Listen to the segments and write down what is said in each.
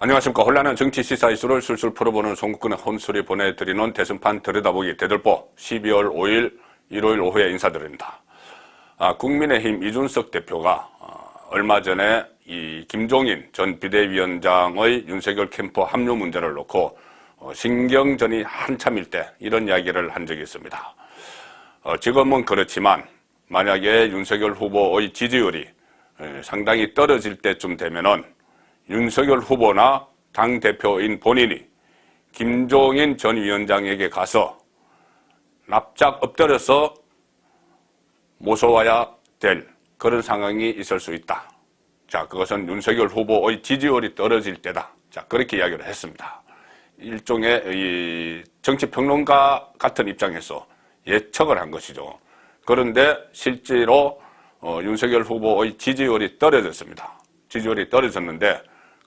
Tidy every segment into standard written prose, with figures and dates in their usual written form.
안녕하십니까. 혼란한 정치 시사 이슈를 술술 풀어보는 송국근의 혼술이 보내드리는 대선판 들여다보기 대들보 12월 5일 일요일 오후에 인사드립니다. 국민의힘 이준석 대표가 얼마 전에 이 김종인 전 비대위원장의 윤석열 캠프 합류 문제를 놓고 신경전이 한참일 때 이런 이야기를 한 적이 있습니다. 지금은 그렇지만 만약에 윤석열 후보의 지지율이 상당히 떨어질 때쯤 되면은 윤석열 후보나 당대표인 본인이 김종인 전 위원장에게 가서 납작 엎드려서 모셔와야 될 그런 상황이 있을 수 있다. 자, 그것은 윤석열 후보의 지지율이 떨어질 때다. 자, 그렇게 이야기를 했습니다. 일종의 이 정치평론가 같은 입장에서 예측을 한 것이죠. 그런데 실제로 윤석열 후보의 지지율이 떨어졌습니다. 지지율이 떨어졌는데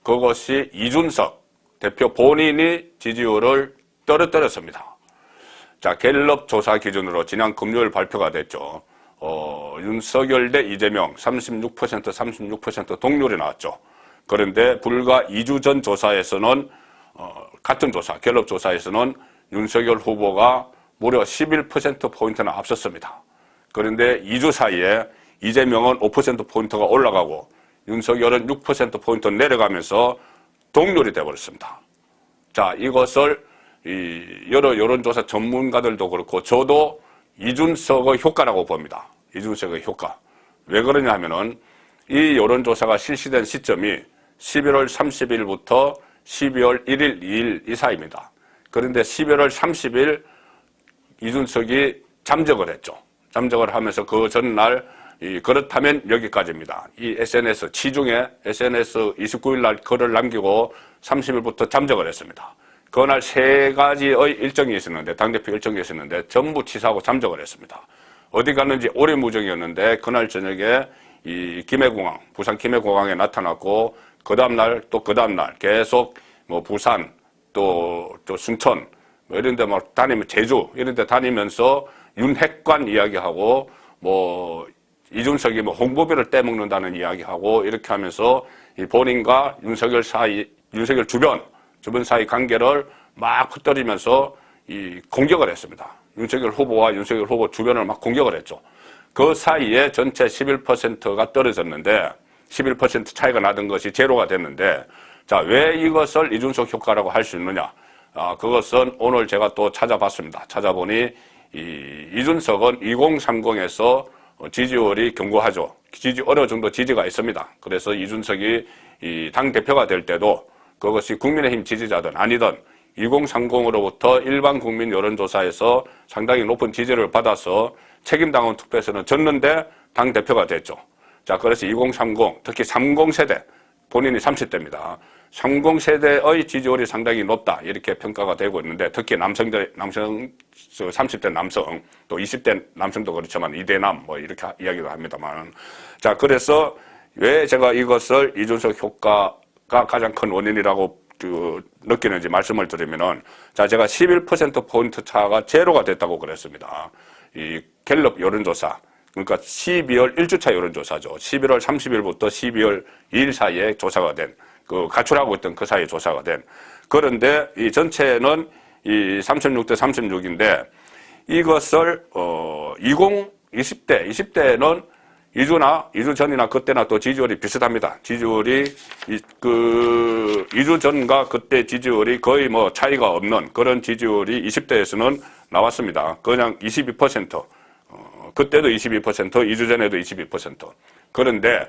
그것이 이준석 대표 본인이 지지율을 떨어뜨렸습니다. 자, 갤럽 조사 기준으로 지난 금요일 발표가 됐죠. 윤석열 대 이재명 36% 동률이 나왔죠. 그런데 불과 2주 전 조사에서는 같은 조사, 갤럽 조사에서는 윤석열 후보가 무려 11%포인트나 앞섰습니다. 그런데 2주 사이에 이재명은 5%포인트가 올라가고 윤석열은 6%포인트 내려가면서 동률이 되어버렸습니다. 자, 이것을 여러 여론조사 전문가들도 그렇고 저도 이준석의 효과라고 봅니다. 이준석의 효과. 왜 그러냐 하면은 이 여론조사가 실시된 시점이 11월 30일부터 12월 1일, 2일 이 사이입니다. 그런데 11월 30일 이준석이 잠적을 했죠. 잠적을 하면서 그 전날 그렇다면 여기까지입니다. 이 SNS, 치중에 SNS 29일 날 글을 남기고 30일부터 잠적을 했습니다. 그날 3가지의 일정이 있었는데, 당대표 일정이 있었는데, 전부 취소하고 잠적을 했습니다. 어디 갔는지 오래무정이었는데, 그날 저녁에 이 김해공항, 부산 김해공항에 나타났고, 그 다음날, 또 그 다음날 계속 뭐 부산, 또 순천, 뭐 이런 데 막 다니면 제주, 이런 데 다니면서 윤핵관 이야기하고, 뭐, 이준석이 뭐 홍보비를 떼먹는다는 이야기하고 이렇게 하면서 이 본인과 윤석열 사이, 윤석열 주변 사이 관계를 막 흩뜨리면서 이 공격을 했습니다. 윤석열 후보와 윤석열 후보 주변을 막 공격을 했죠. 그 사이에 전체 11%가 떨어졌는데 11% 차이가 나던 것이 제로가 됐는데 자, 왜 이것을 이준석 효과라고 할 수 있느냐? 그것은 오늘 제가 또 찾아봤습니다. 찾아보니 이준석은 2030에서 지지율이 견고하죠. 어느 정도 지지가 있습니다. 그래서 이준석이 이 당대표가 될 때도 그것이 국민의힘 지지자든 아니든 2030으로부터 일반 국민 여론조사에서 상당히 높은 지지를 받아서 책임당원 투표에서는 졌는데 당대표가 됐죠. 자, 그래서 2030, 특히 30세대, 본인이 30대입니다. 30세대의 지지율이 상당히 높다. 이렇게 평가가 되고 있는데 특히 30대 남성, 또 20대 남성도 그렇지만 2대남 뭐 이렇게 이야기도 합니다만. 자, 그래서 왜 제가 이것을 이준석 효과가 가장 큰 원인이라고 느끼는지 말씀을 드리면은 자, 제가 11%포인트 차가 제로가 됐다고 그랬습니다. 이 갤럽 여론조사. 그러니까 12월 1주차 여론조사죠. 11월 30일부터 12월 2일 사이에 조사가 된, 가출하고 있던 그 사이에 조사가 된. 그런데 이 전체는 이 36대 36인데 이것을, 20대는 2주 전이나 그때나 또 지지율이 비슷합니다. 지지율이, 2주 전과 그때 지지율이 거의 뭐 차이가 없는 그런 지지율이 20대에서는 나왔습니다. 그냥 22%. 그때도 22%, 2주 전에도 22%. 그런데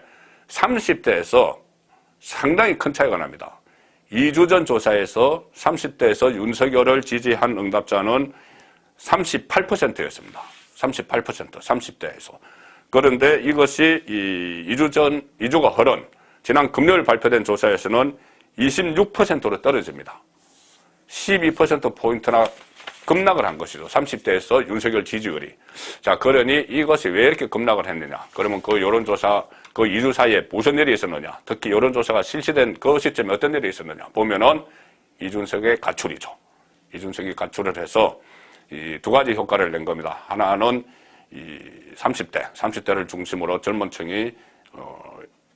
30대에서 상당히 큰 차이가 납니다. 2주 전 조사에서 30대에서 윤석열을 지지한 응답자는 38%였습니다. 38%, 30대에서. 그런데 이것이 2주가 흐른 지난 금요일 발표된 조사에서는 26%로 떨어집니다. 12%포인트나 급락을 한 것이죠. 30대에서 윤석열 지지율이. 자, 그러니 이것이 왜 이렇게 급락을 했느냐. 그러면 그 여론조사, 그 2주 사이에 무슨 일이 있었느냐. 특히 여론조사가 실시된 그 시점에 어떤 일이 있었느냐. 보면은 이준석의 가출이죠. 이준석이 가출을 해서 이 두 가지 효과를 낸 겁니다. 하나는 이 30대를 중심으로 젊은 층이,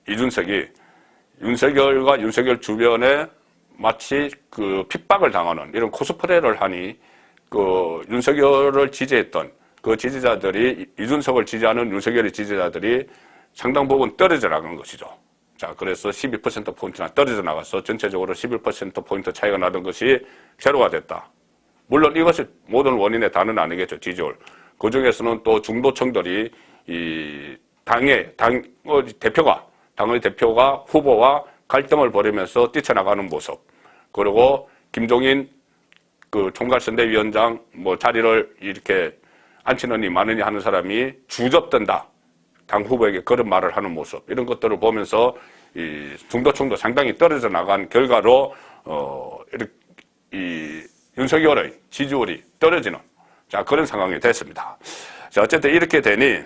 이준석이 윤석열과 윤석열 주변에 마치 그 핍박을 당하는 이런 코스프레를 하니 그 윤석열을 지지했던 그 지지자들이 이준석을 지지하는 윤석열의 지지자들이 상당 부분 떨어져 나간 것이죠. 자, 그래서 12%포인트나 떨어져 나가서 전체적으로 11%포인트 차이가 나던 것이 제로가 됐다. 물론 이것이 모든 원인의 다는 아니겠죠, 지지율. 그 중에서는 또 중도층들이 이 당의 대표가 후보와 갈등을 벌이면서 뛰쳐나가는 모습. 그리고 김종인 그 총괄선대위원장 뭐 자리를 이렇게 앉히느니 마느니 하는 사람이 주접든다. 당 후보에게 그런 말을 하는 모습. 이런 것들을 보면서 이 중도층도 상당히 떨어져 나간 결과로 이 윤석열의 지지율이 떨어지는 자 그런 상황이 됐습니다. 자 어쨌든 이렇게 되니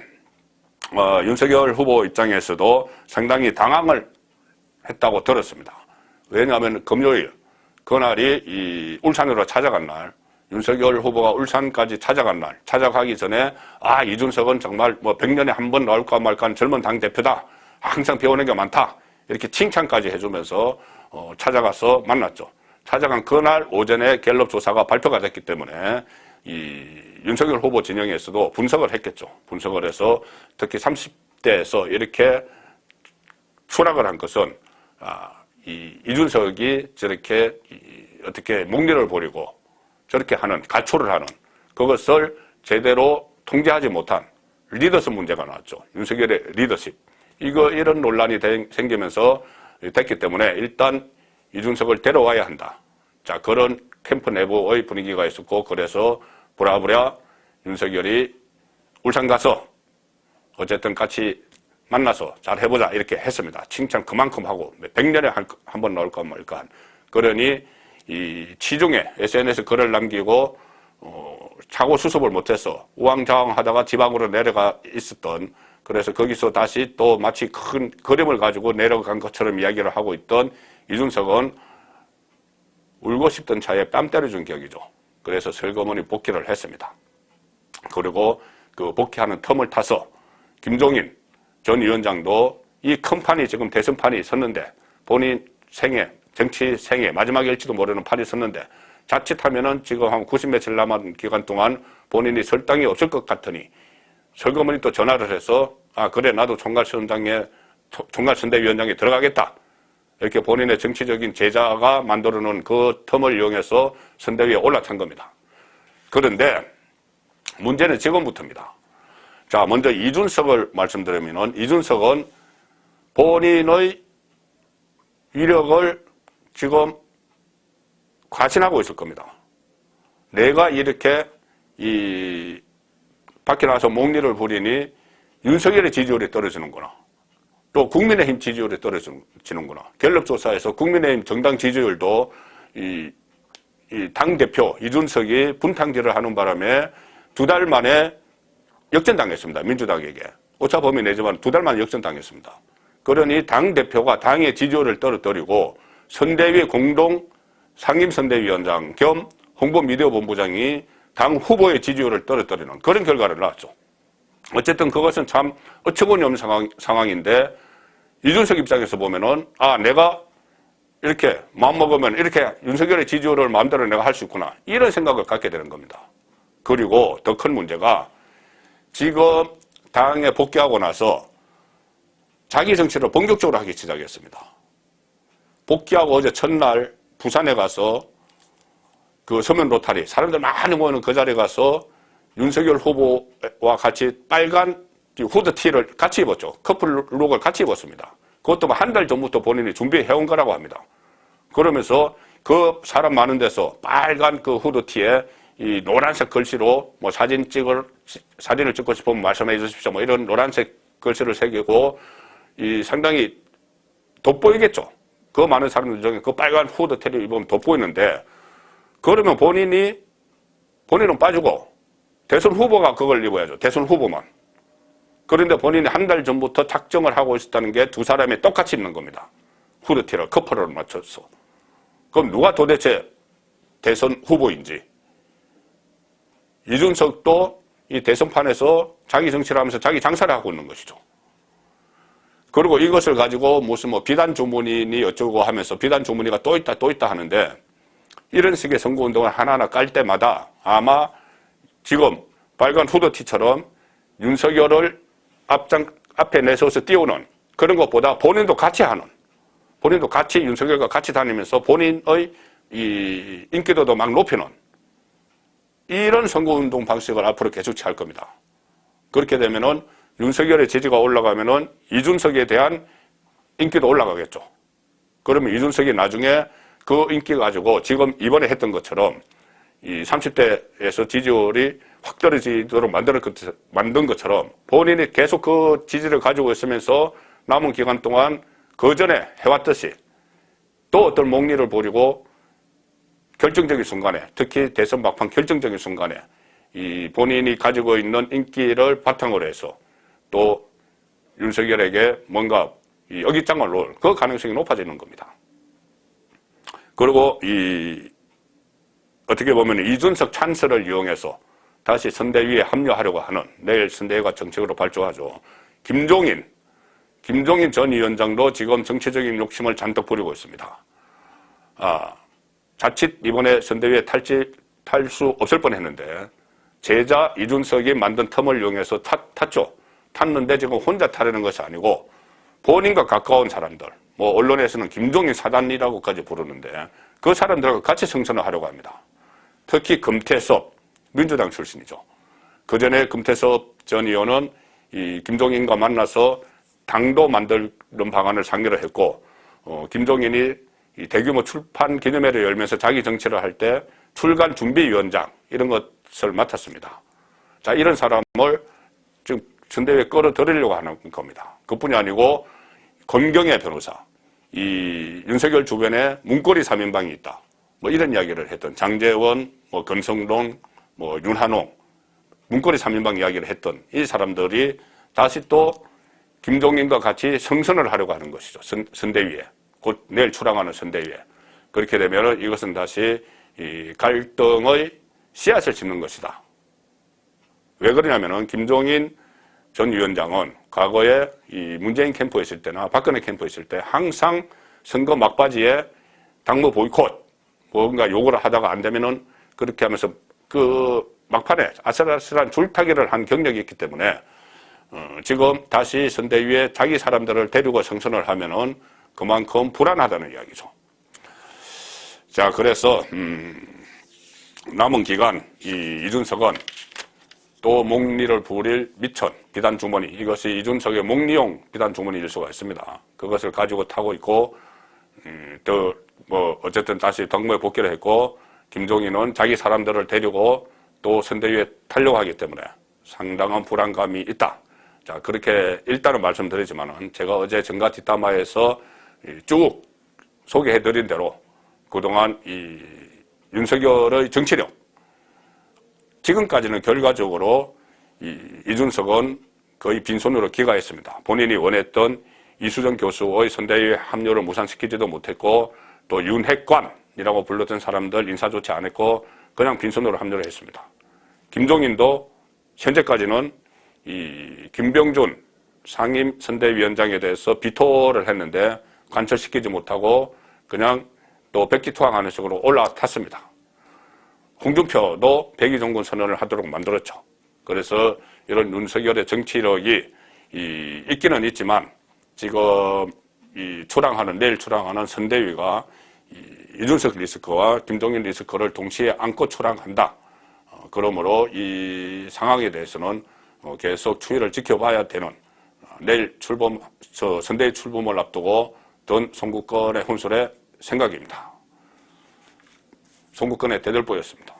윤석열 후보 입장에서도 상당히 당황을 했다고 들었습니다. 왜냐하면 금요일 그날이 이 울산으로 찾아간 날, 윤석열 후보가 울산까지 찾아간 날, 찾아가기 전에 이준석은 정말 뭐 100년에 한 번 나올까 말까 하는 젊은 당대표다. 항상 배우는 게 많다. 이렇게 칭찬까지 해주면서 찾아가서 만났죠. 찾아간 그날 오전에 갤럽 조사가 발표가 됐기 때문에 이 윤석열 후보 진영에서도 분석을 했겠죠. 분석을 해서 특히 30대에서 이렇게 추락을 한 것은 이준석이 저렇게 어떻게 목리를 부리고 저렇게 하는 가초를 하는 그것을 제대로 통제하지 못한 리더십 문제가 나왔죠. 윤석열의 리더십. 이런 논란이 생기면서 됐기 때문에 일단 이준석을 데려와야 한다. 자, 그런 캠프 내부의 분위기가 있었고, 그래서 부랴부랴 윤석열이 울산 가서 어쨌든 같이 만나서 잘 해보자 이렇게 했습니다. 칭찬 그만큼 하고 100년에 한 번 나올까 말까. 그러니 이 치중에 SNS 글을 남기고 차고 수습을 못해서 우왕좌왕하다가 지방으로 내려가 있었던 그래서 거기서 다시 또 마치 큰 그림을 가지고 내려간 것처럼 이야기를 하고 있던 이준석은 울고 싶던 차에 뺨 때려준 격이죠. 그래서 슬그머니 복귀를 했습니다. 그리고 그 복귀하는 틈을 타서 김종인 전 위원장도 이 큰 판이 지금 대선판이 섰는데 본인 생애, 정치 생애 마지막일지도 모르는 판이 섰는데 자칫하면은 지금 한 90 며칠 남은 기간 동안 본인이 설 땅이 없을 것 같으니 슬그머니 또 전화를 해서 그래 나도 총괄선대위원장에 들어가겠다. 이렇게 본인의 정치적인 제자가 만들어 놓은 그 틈을 이용해서 선대위에 올라탄 겁니다. 그런데 문제는 지금부터입니다. 자, 먼저 이준석을 말씀드리면은 이준석은 본인의 위력을 지금 과신하고 있을 겁니다. 내가 이렇게 밖에 나와서 목리를 부리니 윤석열의 지지율이 떨어지는구나. 또 국민의힘 지지율이 떨어지는구나. 갤럽조사에서 국민의힘 정당 지지율도 이 당대표 이준석이 분탕질을 하는 바람에 2달 만에 역전당했습니다. 민주당에게. 오차범위 내지만 2달 만에 역전당했습니다. 그러니 당대표가 당의 지지율을 떨어뜨리고 선대위 공동 상임선대위원장 겸 홍보미디어본부장이 당 후보의 지지율을 떨어뜨리는 그런 결과를 낳았죠. 어쨌든 그것은 참 어처구니 없는 상황인데 이준석 입장에서 보면은 내가 이렇게 마음먹으면 이렇게 윤석열의 지지율을 마음대로 내가 할 수 있구나 이런 생각을 갖게 되는 겁니다. 그리고 더 큰 문제가 지금 당에 복귀하고 나서 자기 정치를 본격적으로 하기 시작했습니다. 복귀하고 어제 첫날 부산에 가서 그 서면 로타리 사람들 많이 모이는 그 자리에 가서 윤석열 후보와 같이 빨간 후드티를 같이 입었죠. 커플룩을 같이 입었습니다. 그것도 한 달 전부터 본인이 준비해온 거라고 합니다. 그러면서 그 사람 많은 데서 빨간 그 후드티에 이 노란색 글씨로 뭐 사진을 찍고 싶으면 말씀해 주십시오. 뭐 이런 노란색 글씨를 새기고 상당히 돋보이겠죠. 그 많은 사람들 중에 그 빨간 후드티를 입으면 돋보이는데 그러면 본인은 빠지고 대선 후보가 그걸 입어야죠. 대선 후보만. 그런데 본인이 한 달 전부터 작정을 하고 있었다는 게 두 사람이 똑같이 입는 겁니다. 후드티를 커플을 맞춰서. 그럼 누가 도대체 대선 후보인지. 이준석도 이 대선판에서 자기 정치를 하면서 자기 장사를 하고 있는 것이죠. 그리고 이것을 가지고 무슨 뭐 비단 주문이니 어쩌고 하면서 비단 주문이가 또 있다 하는데, 이런 식의 선거운동을 하나하나 깔 때마다 아마 지금 빨간 후드티처럼 윤석열을 앞에 내세워서 띄우는 그런 것보다 본인도 같이 윤석열과 같이 다니면서 본인의 이 인기도도 막 높이는 이런 선거운동 방식을 앞으로 계속 취할 겁니다. 그렇게 되면은 윤석열의 지지가 올라가면은 이준석에 대한 인기도 올라가겠죠. 그러면 이준석이 나중에 그 인기 가지고 지금 이번에 했던 것처럼 이 30대에서 지지율이 확 떨어지도록 만든 것처럼 본인이 계속 그 지지를 가지고 있으면서 남은 기간 동안 그 전에 해왔듯이 또 어떤 목리를 부리고 결정적인 순간에, 특히 대선 막판 결정적인 순간에 이 본인이 가지고 있는 인기를 바탕으로 해서 또 윤석열에게 뭔가 이 어깃장을 놓을 그 가능성이 높아지는 겁니다. 그리고 어떻게 보면 이준석 찬스를 이용해서 다시 선대위에 합류하려고 하는, 내일 선대위가 정책으로 발족하죠. 김종인 전 위원장도 지금 정치적인 욕심을 잔뜩 부리고 있습니다. 자칫 이번에 선대위에 탈 수 없을 뻔했는데 제자 이준석이 만든 틈을 이용해서 탔죠. 탔는데 지금 혼자 타려는 것이 아니고 본인과 가까운 사람들, 뭐 언론에서는 김종인 사단이라고까지 부르는데 그 사람들과 같이 승선을 하려고 합니다. 특히 금태섭, 민주당 출신이죠. 그 전에 금태섭 전 의원은 이 김종인과 만나서 당도 만드는 방안을 상의를 했고, 김종인이 이 대규모 출판 기념회를 열면서 자기 정치를 할 때 출간 준비위원장 이런 것을 맡았습니다. 자, 이런 사람을 지금 선대위에 끌어들이려고 하는 겁니다. 그뿐이 아니고 권경애 변호사, 이 윤석열 주변에 문고리 3인방이 있다, 뭐 이런 이야기를 했던 장제원, 뭐 권성동, 뭐 윤한홍, 문고리 3인방 이야기를 했던 이 사람들이 다시 또 김종인과 같이 성선을 하려고 하는 것이죠. 선대위에. 곧 내일 출항하는 선대위에. 그렇게 되면 이것은 다시 이 갈등의 씨앗을 심는 것이다. 왜 그러냐면은 김종인 전 위원장은 과거에 이 문재인 캠프에 있을 때나 박근혜 캠프에 있을 때 항상 선거 막바지에 당무 보이콧 뭔가 요구를 하다가 안 되면은 그렇게 하면서 그 막판에 아슬아슬한 줄타기를 한 경력이 있기 때문에 지금 다시 선대위에 자기 사람들을 데리고 성선을 하면은 그만큼 불안하다는 이야기죠. 자, 그래서 남은 기간 이준석은 또 목리를 부릴 미천 비단 주머니, 이것이 이준석의 목리용 비단 주머니일 수가 있습니다. 그것을 가지고 타고 있고 또 뭐 어쨌든 다시 덕무에 복귀를 했고, 김종인은 자기 사람들을 데리고 또 선대위에 타려고 하기 때문에 상당한 불안감이 있다. 자, 그렇게 일단은 말씀드리지만은 제가 어제 정가 뒷담화에서 쭉 소개해드린 대로 그동안 이 윤석열의 정치력, 지금까지는 결과적으로 이준석은 거의 빈손으로 귀가했습니다. 본인이 원했던 이수정 교수의 선대위 합류를 무산시키지도 못했고, 또 윤핵관이라고 불렀던 사람들 인사 조치 안 했고 그냥 빈손으로 합류를 했습니다. 김종인도 현재까지는 이 김병준 상임 선대위원장에 대해서 비토를 했는데 관철시키지 못하고 그냥 또 백기투항하는 식으로 올라탔습니다. 홍준표도 백의종군 선언을 하도록 만들었죠. 그래서 이런 윤석열의 정치력이 있기는 있지만 지금 내일 출항하는 선대위가 이준석 리스크와 김종인 리스크를 동시에 안고 출항한다. 그러므로 이 상황에 대해서는 계속 추이를 지켜봐야 되는, 내일 선대위 출범을 앞두고 든 송국건의 혼술의 생각입니다. 송국건의 대들보였습니다.